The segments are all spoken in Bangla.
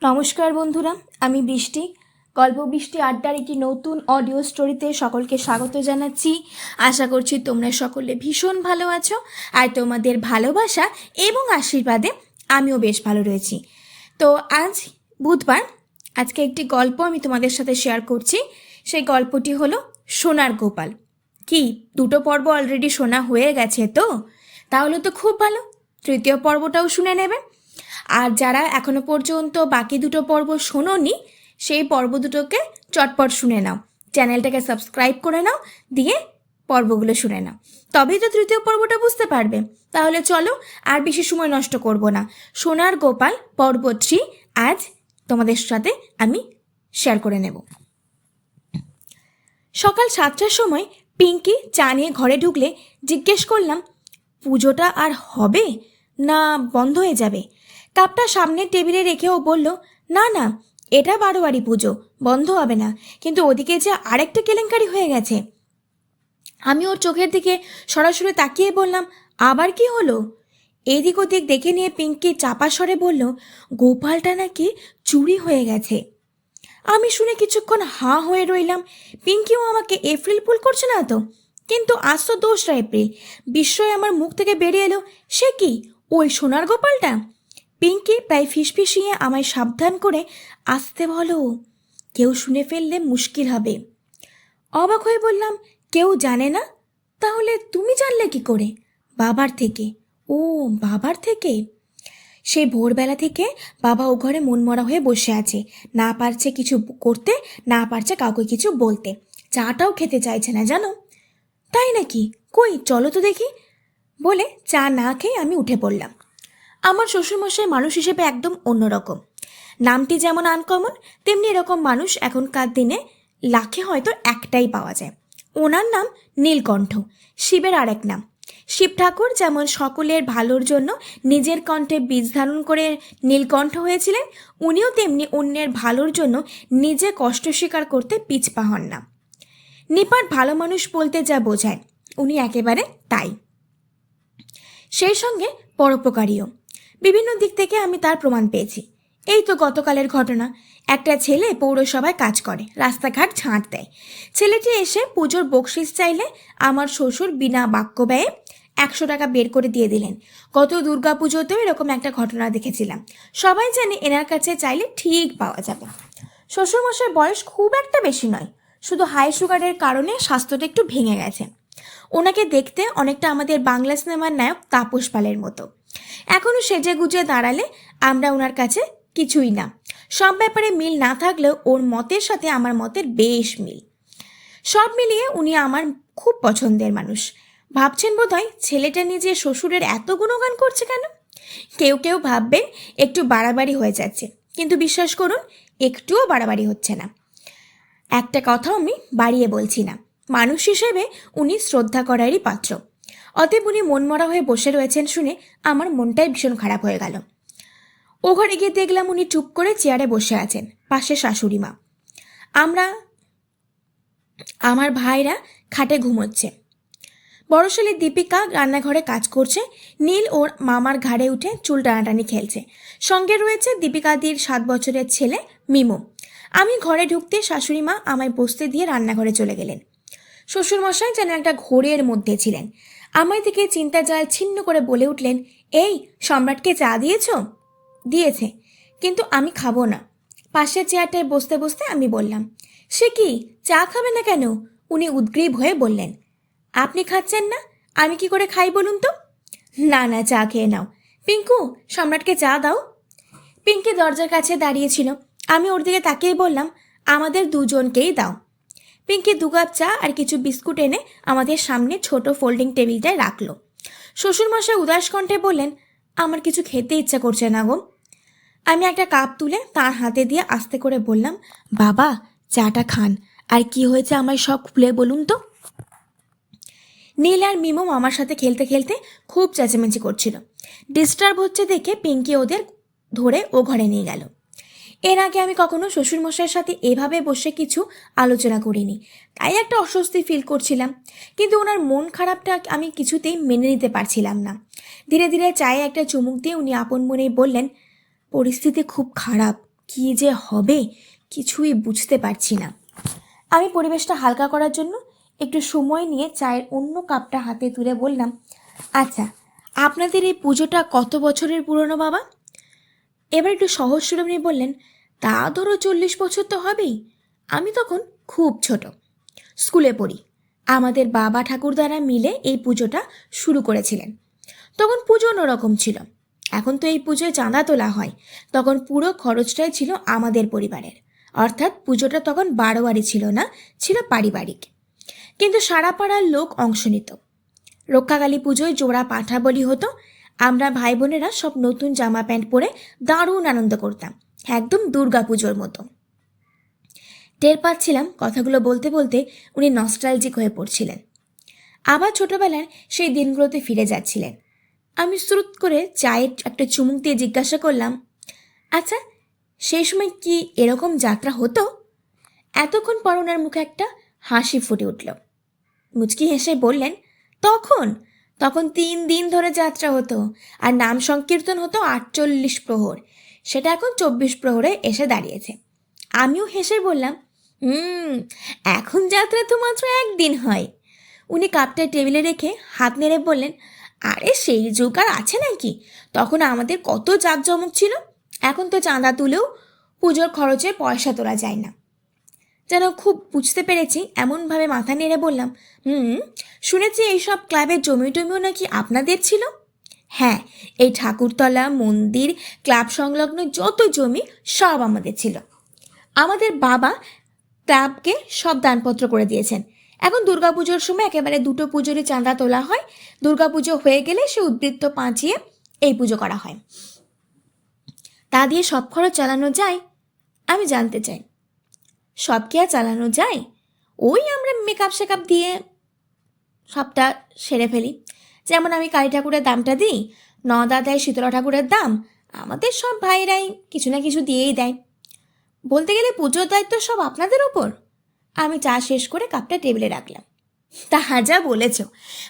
নমস্কার বন্ধুরা, আমি বৃষ্টি। গল্প বৃষ্টি আড্ডার একটি নতুন অডিও স্টোরিতে সকলকে স্বাগত জানাচ্ছি। আশা করছি তোমরা সকলে ভীষণ ভালো আছো, আর তোমাদের ভালোবাসা এবং আশীর্বাদে আমিও বেশ ভালো রয়েছি। তো আজ বুধবার, আজকে একটি গল্প আমি তোমাদের সাথে শেয়ার করছি। সেই গল্পটি হলো সোনার গোপাল। কি দুটো পর্ব অলরেডি শোনা হয়ে গেছে? তো তাহলে তো খুব ভালো, তৃতীয় পর্বটাও শুনে নেবে। আর যারা এখনো পর্যন্ত বাকি দুটো পর্ব শোনোনি, সেই পর্ব দুটোকে চটপট শুনে নাও, চ্যানেলটাকে সাবস্ক্রাইব করে নাও, দিয়ে পর্বগুলো শুনে নাও, তবেই তো তৃতীয় পর্বটা বুঝতে পারবে। তাহলে চলো আর বেশি সময় নষ্ট করব না, সোনার গোপাল পর্ব 3 আজ তোমাদের সাথে আমি শেয়ার করে নেব। সকাল 7টার সময় পিঙ্কি চা নিয়ে ঘরে ঢুকলে জিজ্ঞেস করলাম, পুজোটা আর হবে না বন্ধ হয়ে যাবে? কাপটা সামনের টেবিলে রেখেও বলল, না না, এটা বারোয়ারি পুজো, বন্ধ হবে না, কিন্তু ওদিকে যে আরেকটা কেলেঙ্কারি হয়ে গেছে। আমি ওর চোখের দিকে সরাসরি তাকিয়ে বললাম, আবার কি হলো? এদিক ওদিক দেখে নিয়ে পিঙ্কি চাপা স্বরে বলল, গোপালটা নাকি চুরি হয়ে গেছে। আমি শুনে কিছুক্ষণ হাঁ হয়ে রইলাম। পিঙ্কিও আমাকে এপ্রিল ফুল করছে না তো? কিন্তু আজ তো 2রা এপ্রিল। বিস্ময় আমার মুখ থেকে বেরিয়ে এলো, সে কি ওই সোনার গোপালটা? পিঙ্কি প্রায় ফিসফিসিয়ে আমায় সাবধান করে আসতে বলো, কেউ শুনে ফেললে মুশকিল হবে। অবাক হয়ে বললাম, কেউ জানে না? তাহলে তুমি জানলে কি করে? বাবার থেকে। ও, বাবার থেকে? সেই ভোরবেলা থেকে বাবা ও ঘরে মনমরা হয়ে বসে আছে, না পারছে কিছু করতে, না পারছে কাউকে কিছু বলতে, চাটাও খেতে চাইছে না জানো। তাই নাকি? কই চলো তো দেখি। বলে চা না খেয়ে আমি উঠে পড়লাম। আমার শ্বশুরমশাই মানুষ হিসেবে একদম অন্যরকম। নামটি যেমন আনকমন, তেমনি এরকম মানুষ এখনকার দিনে লাখে হয়তো একটাই পাওয়া যায়। ওনার নাম নীলকণ্ঠ, শিবের আরেক নাম। শিব ঠাকুর যেমন সকলের ভালোর জন্য নিজের কণ্ঠে বীজ ধারণ করে নীলকণ্ঠ হয়েছিলেন, উনিও তেমনি অন্যের ভালোর জন্য নিজে কষ্ট স্বীকার করতে পিছপা হন না। নিপাট ভালো মানুষ বলতে যা বোঝায়, উনি একেবারে তাই। সেই সঙ্গে পরোপকারীও। বিভিন্ন দিক থেকে আমি তার প্রমাণ পেয়েছি। এই তো গতকালের ঘটনা, একটা ছেলে পৌরসভায় কাজ করে, রাস্তাঘাট ঝাঁট দেয়। ছেলেটি এসে পুজোর বকশিস চাইলে আমার শ্বশুর বিনা বাক্য ব্যয়ে 100 টাকা বের করে দিয়ে দিলেন। গত দুর্গা পুজোতেও এরকম একটা ঘটনা দেখেছিলাম। সবাই জানে এনার কাছে চাইলে ঠিক পাওয়া যাবে। শ্বশুরমশাই বয়স খুব একটা বেশি নয়, শুধু হাই সুগারের কারণে স্বাস্থ্যটা একটু ভেঙে গেছে। ওনাকে দেখতে অনেকটা আমাদের বাংলা সিনেমার নায়ক তাপস পালের মতো। এখনও সেজে গুজে দাঁড়ালে আমরা ওনার কাছে কিছুই না। সব ব্যাপারে মিল না থাকলেও ওর মতের সাথে আমার মতের বেশ মিল। সব মিলিয়ে উনি আমার খুব পছন্দের মানুষ। ভাবছেন বোধহয় ছেলেটা নিজে শ্বশুরের এত গুণগান করছে কেন? কেউ কেউ ভাববেন একটু বাড়াবাড়ি হয়ে যাচ্ছে, কিন্তু বিশ্বাস করুন, একটুও বাড়াবাড়ি হচ্ছে না। একটা কথাও আমি বাড়িয়ে বলছি না। মানুষ হিসেবে উনি শ্রদ্ধা করারই পাত্র। অতএব উনি মনমরা হয়ে বসে রয়েছেন শুনে আমার মনটাই ভীষণ খারাপ হয়ে গেল। ও ঘরে গিয়ে দেখলাম উনি চুপ করে চেয়ারে বসে আছেন, পাশে শাশুড়ি মা। আমার ভাইরা খাটে ঘুমোচ্ছে। বড় ছেলে দীপিকা রান্নাঘরে কাজ করছে। নীল ওর মামার ঘাড়ে উঠে চুল টানাটানি খেলছে। সঙ্গে রয়েছে দীপিকাদির 7 বছরের ছেলে মিমো। আমি ঘরে ঢুকতে শাশুড়ি মা আমায় বসতে দিয়ে রান্নাঘরে চলে গেলেন। শ্বশুরমশাই যেন একটা ঘোরের মধ্যে ছিলেন। আমায় থেকে চিন্তা জাল ছিন্ন করে বলে উঠলেন, এই সম্রাটকে চা দিয়েছ? দিয়েছে, কিন্তু আমি খাবো না। পাশের চেয়ারটায় বসতে বসতে আমি বললাম, সে কি, চা খাবে না কেন? উনি উদ্গ্রীব হয়ে বললেন, আপনি খাচ্ছেন না, আমি কি করে খাই বলুন তো? না না, চা খেয়ে নাও। পিঙ্কু, সম্রাটকে চা দাও। পিঙ্কি দরজার কাছে দাঁড়িয়েছিল। আমি ওর দিকে তাকিয়ে বললাম, আমাদের দুজনকেই দাও। পিঙ্কি 2 কাপ চা আর কিছু বিস্কুট এনে আমাদের সামনে ছোট ফোল্ডিং টেবিলটায় রাখলো। শ্বশুরমশাই উদাস কণ্ঠে বললেন, আমার কিছু খেতে ইচ্ছা করছে না গো। আমি একটা কাপ তুলে তার হাতে দিয়ে আস্তে করে বললাম, বাবা চাটা খান, আর কি হয়েছে আমায় সব খুলে বলুন তো। নীল আর মিমো আমার সাথে খেলতে খেলতে খুব চেঁচামেচি করছিল। ডিস্টার্ব হচ্ছে দেখে পিঙ্কি ওদের ধরে ও ঘরে নিয়ে গেল। এর আগে আমি কখনো শ্বশুরমশাইয়ের সাথে এভাবে বসে কিছু আলোচনা করিনি, তাই একটা অস্বস্তি ফিল করছিলাম। কিন্তু ওনার মন খারাপটা আমি কিছুতেই মেনে নিতে পারছিলাম না। ধীরে ধীরে চায়ে একটা চুমুক দিয়ে উনি আপন মনেই বললেন, পরিস্থিতি খুব খারাপ, কি যে হবে কিছুই বুঝতে পারছি না। আমি পরিবেশটা হালকা করার জন্য একটু সময় নিয়ে চায়ের অন্য কাপটা হাতে তুলে বললাম, আচ্ছা, আপনাদের এই পুজোটা কত বছরের পুরনো বাবা? এবার একটু সহজ সুরে উনি বললেন, তা ধরো 40 বছর তো হবেই। আমি তখন খুব ছোট, স্কুলে পড়ি। আমাদের বাবা ঠাকুরদারা মিলে এই পুজোটা শুরু করেছিলেন। তখন পুজো অন্যরকম ছিল। এখন তো এই পুজোয় চাঁদা তোলা হয়, তখন পুরো খরচটাই ছিল আমাদের পরিবারের। অর্থাৎ পুজোটা তখন বারোয়ারি ছিল না, ছিল পারিবারিক। কিন্তু সারা পাড়ার লোক অংশ নিত। রক্ষাকালী পুজোয় জোড়া পাঁঠা বলি হতো। আমরা ভাই বোনেরা সব নতুন জামা প্যান্ট পরে দারুণ আনন্দ করতাম, একদম দুর্গা পুজোর মতো। টের পাচ্ছিলাম কথাগুলো বলতে বলতে উনি নস্টালজিক হয়ে পড়ছিলেন। আবার ছোটবেলার সেই দিনগুলোতে ফিরে যাচ্ছিলেন। আমি শ্রুত করে চায়ের একটা চুমুক দিয়ে জিজ্ঞাসা করলাম, আচ্ছা, সেই সময় কি এরকম যাত্রা হতো? এতক্ষণ পর ওনার মুখে একটা হাসি ফুটে উঠল। মুচকি হেসে বললেন, তখন তখন 3 দিন ধরে যাত্রা হতো, আর নাম সংকীর্তন হতো 48 প্রহর। সেটা এখন 24 প্রহরে এসে দাঁড়িয়েছে। আমিও হেসে বললাম, এখন যাত্রা তো মাত্র 1 দিন হয়। উনি কাপটা টেবিলে রেখে হাত নেড়ে বললেন, আরে সেই যুগ আর আছে নাকি? তখন আমাদের কত জাঁকজমক ছিল। এখন তো চাঁদা তুলেও পুজোর খরচে পয়সা তোলা যায় না। যেন খুব বুঝতে পেরেছি এমনভাবে মাথা নেড়ে বললাম, শুনেছি এইসব ক্লাবের জমি টমিও নাকি আপনাদের ছিল? হ্যাঁ, এই ঠাকুরতলা, মন্দির, ক্লাব সংলগ্ন যত জমি সব আমাদের ছিল। আমাদের বাবা ক্লাবকে সব দানপত্র করে দিয়েছেন। এখন দুর্গাপুজোর সময় একেবারে 2টো পুজোরই চাঁদা তোলা হয়। দুর্গাপুজো হয়ে গেলে সে উদ্বৃত্ত পাঁচিয়ে এই পুজো করা হয়। তা দিয়ে সব খরচ চালানো যায়? আমি জানতে চাই। সব কি আর চালানো যায়? ওই আমরা মেকআপ শেকআপ দিয়ে সবটা সেরে ফেলি। যেমন আমি কালী ঠাকুরের দামটা দিই, নদা দেয় শীতলা ঠাকুরের দাম, আমাদের সব ভাইরাই কিছু না কিছু দিয়েই দেয়। বলতে গেলে পুজোর দায়িত্ব সব আপনাদের ওপর। আমি চা শেষ করে কাপটা টেবিলে রাখলাম। তা যা বলেছ,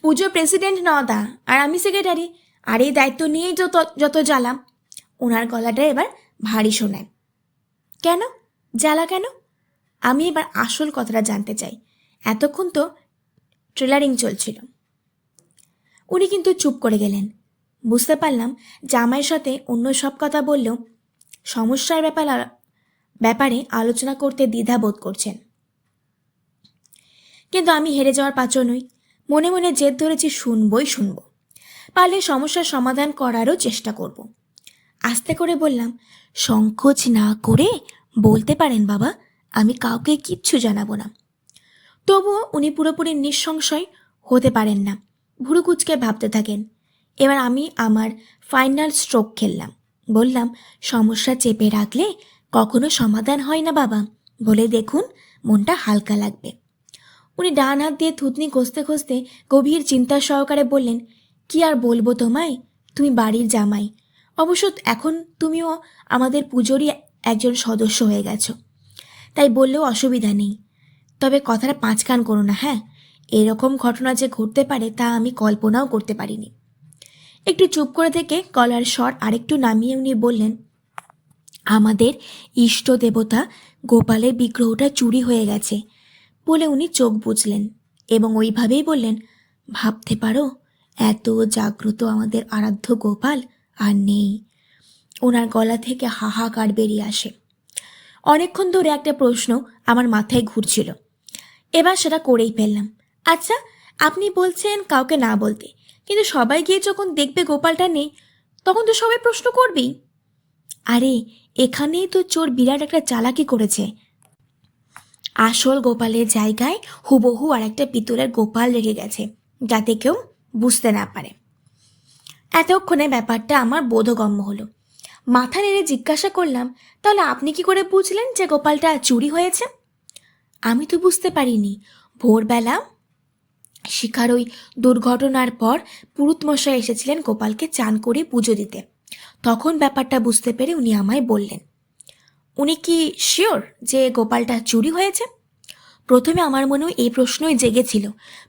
পুজোর প্রেসিডেন্ট নদা আর আমি সেক্রেটারি, আর এই দায়িত্ব নিয়েই যত জ্বালাম। ওনার গলাটা এবার ভারী শোনায়। কেন জ্বালা কেন? আমি এবার আসল কথাটা জানতে চাই। এতক্ষণ তো ট্রেলারিং চলছিল। উনি কিন্তু চুপ করে গেলেন। বুঝতে পারলাম জামাইয়ের সাথে অন্য সব কথা বললেও সমস্যার ব্যাপারে আলোচনা করতে দ্বিধা বোধ করছেন। কিন্তু আমি হেরে যাওয়ার পাত্র নই। মনে মনে জেদ ধরেছি, শুনবই শুনব, পারলে সমস্যার সমাধান করারও চেষ্টা করব। আস্তে করে বললাম, সংকোচ না করে বলতে পারেন বাবা, আমি কাউকে কিচ্ছু জানাবো না। তবুও উনি পুরোপুরি নিঃসংশয় হতে পারেন না, ভুরু কুচকে ভাবতে থাকেন। এবার আমি আমার ফাইনাল স্ট্রোক খেললাম। বললাম, সমস্যা চেপে রাখলে কখনো সমাধান হয় না বাবা, বলে দেখুন, মনটা হালকা লাগবে। উনি ডান হাত দিয়ে থুতনি ঘষতে ঘষতে গভীর চিন্তা সহকারে বললেন, কি আর বলবো তোমায়, তুমি বাড়ির জামাই। অবশ্য এখন তুমিও আমাদের পুজোরই একজন সদস্য হয়ে গেছো, তাই বললেও অসুবিধা নেই। তবে কথাটা 5 কান করো না, হ্যাঁ? এরকম ঘটনা যে ঘটতে পারে তা আমি কল্পনাও করতে পারিনি। একটু চুপ করে থেকে গলার স্বর আরেকটু নামিয়ে উনি বললেন, আমাদের ইষ্ট দেবতা গোপালের বিগ্রহটা চুরি হয়ে গেছে বলে উনি চোখ বুঝলেন এবং ওইভাবেই বললেন, ভাবতে পারো এত জাগ্রত আমাদের আরাধ্য গোপাল আর নেই। ওনার গলা থেকে হাহাকার বেরিয়ে আসে। অনেকক্ষণ ধরে একটা প্রশ্ন আমার মাথায় ঘুরছিল, এবার সেটা করেই ফেললাম। আচ্ছা, আপনি বলছেন কাউকে না বলতে, কিন্তু সবাই গিয়ে যখন দেখবে গোপালটা নেই, তখন তো সবাই প্রশ্ন করবেই। আরে এখানেই তো চোর বিরাট একটা চালাকি করেছে। আসল গোপালের জায়গায় হুবহু আর একটা পিতলের গোপাল রেখে গেছে, যাতে কেউ বুঝতে না পারে। এতক্ষণে ব্যাপারটা আমার বোধগম্য হলো। মাথা নেড়ে জিজ্ঞাসা করলাম, তাহলে আপনি কি করে বুঝলেন যে গোপালটা চুরি হয়েছে? আমি তো বুঝতে পারিনি। ভোরবেলা শিখার ওই দুর্ঘটনার পর পুরুতমশাই এসেছিলেন গোপালকে চান করে পুজো দিতে। তখন ব্যাপারটা বুঝতে পেরে উনি আমায় বললেন। উনি কি শিওর যে গোপালটা চুরি হয়েছে? প্রথমে আমার মনেও এই প্রশ্নই জেগেছিল,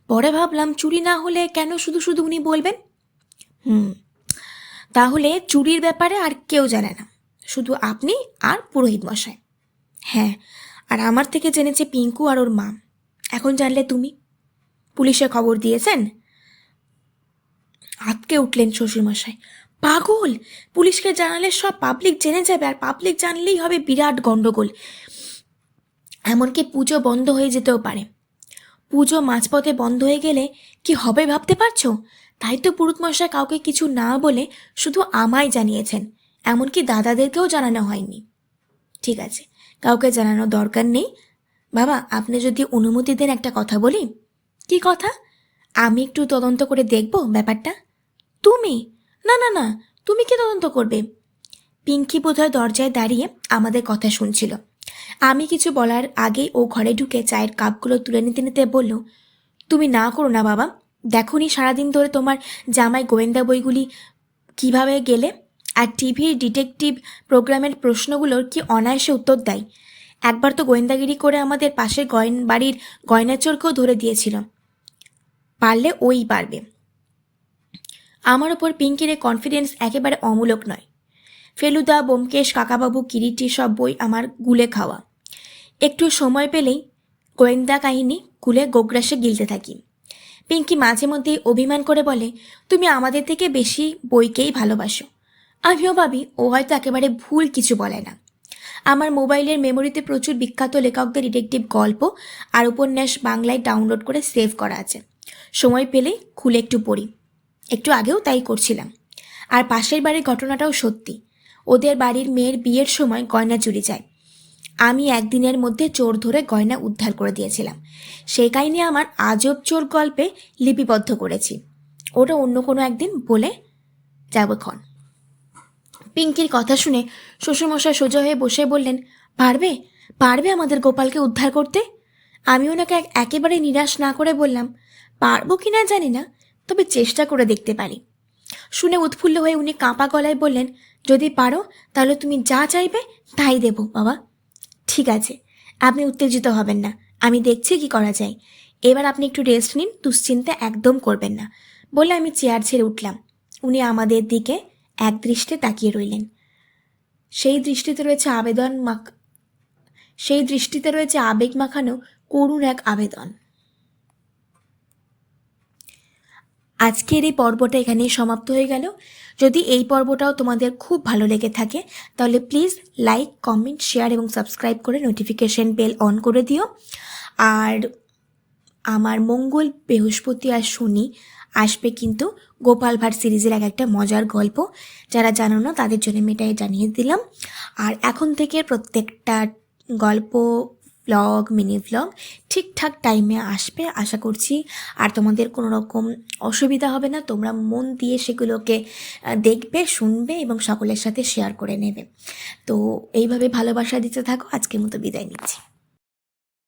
পরে ভাবলাম চুরি না হলে কেন শুধু শুধু উনি বলবেন। তাহলে চুরির ব্যাপারে আর কেউ জানে না, শুধু আপনি আর পুরোহিত মশাই। হ্যাঁ, আর আমার থেকে জেনেছে পিঙ্কু আর ওর মা। এখন জানলে তুমি। পুলিশে খবর দিয়েছেন? আতকে উঠলেন শ্বশুরমশাই। পাগল! পুলিশকে জানালে সব পাবলিক জেনে যাবে, আর পাবলিক জানলেই হবে বিরাট গণ্ডগোল। এমনকি পুজো বন্ধ হয়ে যেতেও পারে। পুজো মাঝপথে বন্ধ হয়ে গেলে কি হবে ভাবতে পারছো? তাই তো পুরুতমশাই কাউকে কিছু না বলে শুধু আমায় জানিয়েছেন, এমনকি দাদাদেরকেও জানানো হয়নি। ঠিক আছে, কাউকে জানানো দরকার নেই। বাবা, আপনি যদি অনুমতি দেন একটা কথা বলি। কি কথা? আমি একটু তদন্ত করে দেখব ব্যাপারটা। তুমি? না না না, তুমি কি তদন্ত করবে? পিঙ্কি বোধহয় দরজায় দাঁড়িয়ে আমাদের কথা শুনছিল। আমি কিছু বলার আগেই ও ঘরে ঢুকে চায়ের কাপগুলো তুলে নিতে নিতে বলল, তুমি না করো না বাবা। দেখোনি সারাদিন ধরে তোমার জামাই গোয়েন্দা বইগুলি কিভাবে গেলে, আর টিভির ডিটেকটিভ প্রোগ্রামের প্রশ্নগুলোর কি অনায়াসে উত্তর দেয়। একবার তো গোয়েন্দাগিরি করে আমাদের পাশের বাড়ির গয়নাচোরকেও ধরে দিয়েছিল। পারলে ওই পারবে। আমার ওপর পিঙ্কির কনফিডেন্স একেবারে অমূলক নয়। ফেলুদা, ব্যোমকেশ, কাকাবাবু, কিরিটি সব বই আমার গুলে খাওয়া। একটু সময় পেলেই গোয়েন্দা কাহিনী খুলে গোগ্রাসে গিলতে থাকি। পিঙ্কি মাঝে মধ্যেই অভিমান করে বলে, তুমি আমাদের থেকে বেশি বইকেই ভালোবাসো। আমিও ভাবি ও হয়তো একেবারে ভুল কিছু বলে না। আমার মোবাইলের মেমোরিতে প্রচুর বিখ্যাত লেখকদের ডিটেকটিভ গল্প আর উপন্যাস বাংলায় ডাউনলোড করে সেভ করা আছে। সময় পেলেই খুলে একটু পড়ি। একটু আগেও তাই করছিলাম। আর পাশের বাড়ির ঘটনাটাও সত্যি। ওদের বাড়ির মেয়ের বিয়ের সময় গয়না চুরি যায়। আমি একদিনের মধ্যে চোর ধরে গয়না উদ্ধার করে দিয়েছিলাম। সেই কাহিনী আমার আজব চোর গল্পে লিপিবদ্ধ করেছি। ওটা অন্য কোনো একদিন বলে যাবক্ষণ। পিঙ্কির কথা শুনে শ্বশুরমশাই সোজা হয়ে বসে বললেন, পারবে পারবে আমাদের গোপালকে উদ্ধার করতে? আমি ওনাকে একেবারে নিরাশ না করে বললাম, পারবো কি না জানি না, তবে চেষ্টা করে দেখতে পারি। শুনে উৎফুল্ল হয়ে উনি কাঁপা গলায় বললেন, যদি পারো তাহলে তুমি যা চাইবে তাই দেব বাবা। ঠিক আছে, আপনি উত্তেজিত হবেন না, আমি দেখছি কি করা যায়। এবার আপনি একটু রেস্ট নিন, দুশ্চিন্তা একদম করবেন না বলে আমি চেয়ার ছেড়ে উঠলাম। উনি আমাদের দিকে এক দৃষ্টে তাকিয়ে রইলেন। সেই দৃষ্টিতে রয়েছে আবেগ মাখানো করুণ এক আবেদন। আজকের এই পর্বটা এখানেই সমাপ্ত হয়ে গেল। যদি এই পর্বটাও তোমাদের খুব ভালো লেগে থাকে তাহলে প্লিজ লাইক, কমেন্ট, শেয়ার এবং সাবস্ক্রাইব করে নোটিফিকেশন বেল অন করে দিও। আর আমার মঙ্গল, বৃহস্পতি আর শনি আসবে কিন্তু গোপাল ভাঁড় সিরিজের একটা মজার গল্প। যারা জানো না তাদের জন্য আমি এটাই জানিয়ে দিলাম। আর এখন থেকে প্রত্যেকটা গল্প, ভ্লগ, মিনি ভ্লগ ঠিকঠাক টাইমে আসবে আশা করছি। আর তোমাদের কোনো রকম অসুবিধা হবে না, তোমরা মন দিয়ে সেগুলোকে দেখবে, শুনবে এবং সকলের সাথে শেয়ার করে নেবে। তো এইভাবে ভালোবাসা দিতে থাকো। আজকের মতো বিদায় নিচ্ছি।